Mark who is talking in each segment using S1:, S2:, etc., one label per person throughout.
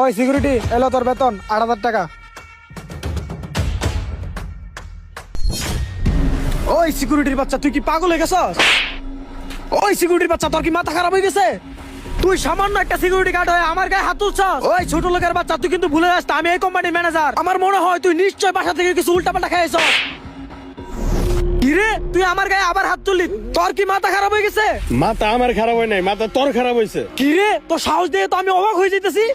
S1: ওই সিকিউরিটি, এলো তোর বেতন ৮,০০০ টাকা। ওই সিকিউরিটির বাচ্চা, তুই কি পাগল হয়ে গেছস? ওই সিকিউরিটির বাচ্চা, তোর কি মাথা খারাপ হয়ে গেছে? তুই সামান্য একটা সিকিউরিটি গার্ড হয়ে আমার গায়ে হাত তুলছস? ওই ছোট লোকের বাচ্চা, তুই কিন্তু ভুলে যাস আমি এই কোম্পানির ম্যানেজার। আমার মনে হয় তুই নিশ্চয় বাসা থেকে কিছু উল্টাপাল্টা খাইছস। কিরে, তুই আমার গায়ে আবার হাত তুললি? তোর কি মাথা খারাপ হয়ে গেছে?
S2: মাথা আমার খারাপ হয় নাই, মাথা তোর খারাপ হয়েছে।
S1: কিরে, তোর সাহস দিয়ে তো আমি অবাক হয়ে যাইতেছি।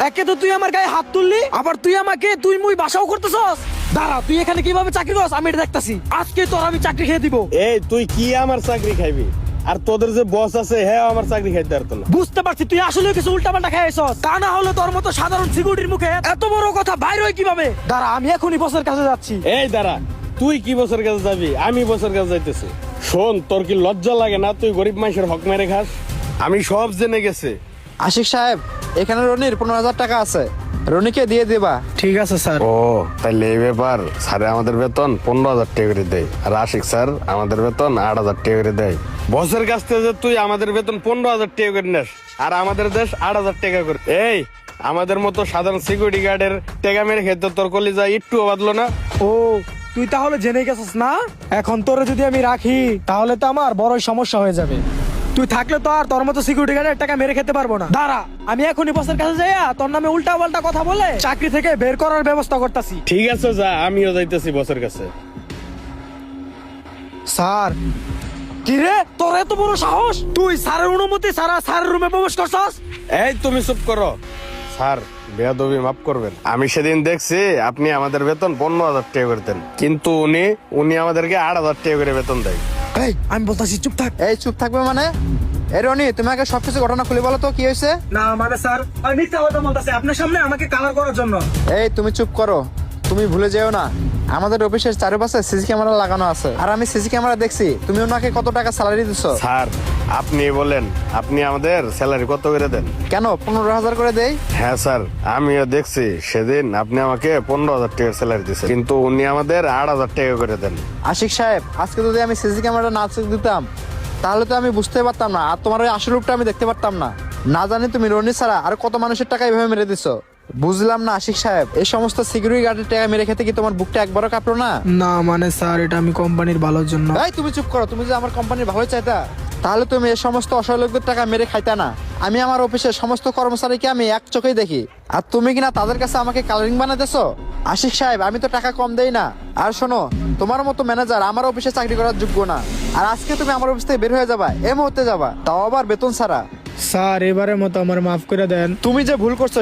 S1: একে তো তুই আমার গায়ে হাত তুললি, আবার তুই আমাকে তুই মুই বাসাও করতেছস। দাঁড়া, তুই এখানে কিভাবে চাকরি করছ আমি এটা দেখতাছি। আজকে তোর আমি চাকরি খেয়ে দিব।
S2: এই তুই কি আমার চাকরি খাইবি? আর তোদের যে বস আছে হ্যাঁ আমার চাকরি খাইতে পারতো না।
S1: বুঝতে পারছি তুই আসলে কিছু উল্টাপাল্টা খাইছস। তা না হলে তোর মতো সাধারণ সিকিউরিটির মুখে এত বড় কথা বাইর হয় কিভাবে? দাঁড়া, আমি এখনই বসের কাছে যাচ্ছি।
S2: এই দাঁড়া, তুই কি বছর কাছে যাবি? আমি বছর কাছে যাইতেছি। শোন, তোর কি লজ্জা লাগে না? তুই গরিব মানুষের হক মেরে খাস। আমি সব জেনে গেছে।
S3: আশিক সাহেব, এখানে রনির 15,000 টাকা আছে, রনিকে দিয়ে দিবা।
S1: ঠিক আছে স্যার।
S2: ও তাহলে এই ব্যাপার। স্যারে আমাদের বেতন 15,000 টাকা করে দেয়, আর আশিক স্যার আমাদের বেতন 8,000 টাকা করে দেয়। বসের কাছ থেকে যে তুই আমাদের বেতন 15,000 টাকা করে নেস, আর আমাদের দেশ 8,000 টাকা করে। এই আমাদের মতো সাধারণ সিকিউরিটি গার্ডের টাকা মেরে খেতে তোর কলিজা একটু বাদলো না?
S1: ও, তুই তাহলে জেনে গেছিস না? এখন তোরে যদি আমি রাখি তাহলে তো আমার বড়ই সমস্যা হয়ে যাবে। তুই থাকলে তো আর তোর মতো সিকিউরিটি গার্ডের টাকা মেরে খেতে পারবো না। দাঁড়া, আমি এখনই বসের কাছে যাইয়া তোর নামে উল্টা পাল্টা কথা বলে চাকরি থেকে বের করার ব্যবস্থা করতেছি।
S2: ঠিক আছে, যা, আমিও যাইতেছি বসের কাছে।
S1: স্যার। কিরে, তোর এত বড় সাহস? তুই স্যারের অনুমতি ছাড়া স্যারের রুমে প্রবেশ করছস?
S2: এই তুমি চুপ করো। স্যার, বেয়াদবি মাফ করবেন। আমি সেদিন দেখছি আপনি আমাদের বেতন 15,000 টাকা করে দেন, কিন্তু উনি আমাদেরকে 8,000 টাকা করে বেতন দেয়।
S1: এই, আমি বলতাছি চুপ থাক।
S3: এই চুপ থাকবে মানে? এই রনি, তুমি আগে সবকিছু ঘটনা খুলে বলো তো কি হয়েছে।
S1: না মানে স্যার, আমি মিথ্যা কথা বলতাছি আপনার সামনে আমাকে কালার করার জন্য।
S3: এই তুমি চুপ করো, তুমি ভুলে যেও না আমাদের অফিসের চারপাশে সিসি ক্যামেরা লাগানো আছে, আর আমি সিসি ক্যামেরা দেখছি তুমি ওনাকে কত টাকা স্যালারি দিছো।
S2: স্যার, আপনি বলেন আপনি আমাদের স্যালারি কত করে দেন?
S3: কেন 15,000 করে দেই?
S2: হ্যাঁ স্যার, আমিও দেখছি সেদিন আপনি আমাকে 15,000 টাকার স্যালারি দিচ্ছেন, কিন্তু উনি আমাদের 8,000 টাকা করে দেন।
S3: আশিক সাহেব, আজকে যদি আমি সিসি ক্যামেরা না চেক দিতাম তাহলে তো আমি বুঝতে পারতাম না, আর তোমার ওই আসল রূপটা আমি দেখতে পারতাম না। না জানি তুমি রনি ছাড়া আর কত মানুষের টাকা এভাবে মেরে দিছো। বুঝলাম না আশিক সাহেব, এই সমস্ত সিকিউরিটি গার্ডের টাকা মেরে খেতে কি তোমার বুকটা একবারও কাঁপলো না?
S1: না মানে স্যার, এটা আমি কোম্পানির ভালোর জন্য।
S3: এই তুমি চুপ করো, তুমি যে আমার কোম্পানির ভালোই চাইতা তাহলে তুমি এই সমস্ত অসহায় লোকদের টাকা মেরে খাইতা না। আমি আমার অফিসের সমস্ত কর্মচারীকে আমি এক চোখেই দেখি, আর তুমি কিনা তাদের কাছে আমাকে কালারিং বানাতেছো। আশিক সাহেব, আমি তো টাকা কম দেই না। আর শোনো, তোমার মতো ম্যানেজার আমার অফিসে চাকরি করার যোগ্য না। আর আজকে তুমি আমার অফিস থেকে বের হয়ে যাবা, এই মুহূর্তে যাবা, তাও আবার বেতন ছাড়া।
S1: স্যার, এবারের মতো আমার মাফ করে দেন।
S3: তুমি যে ভুল করছো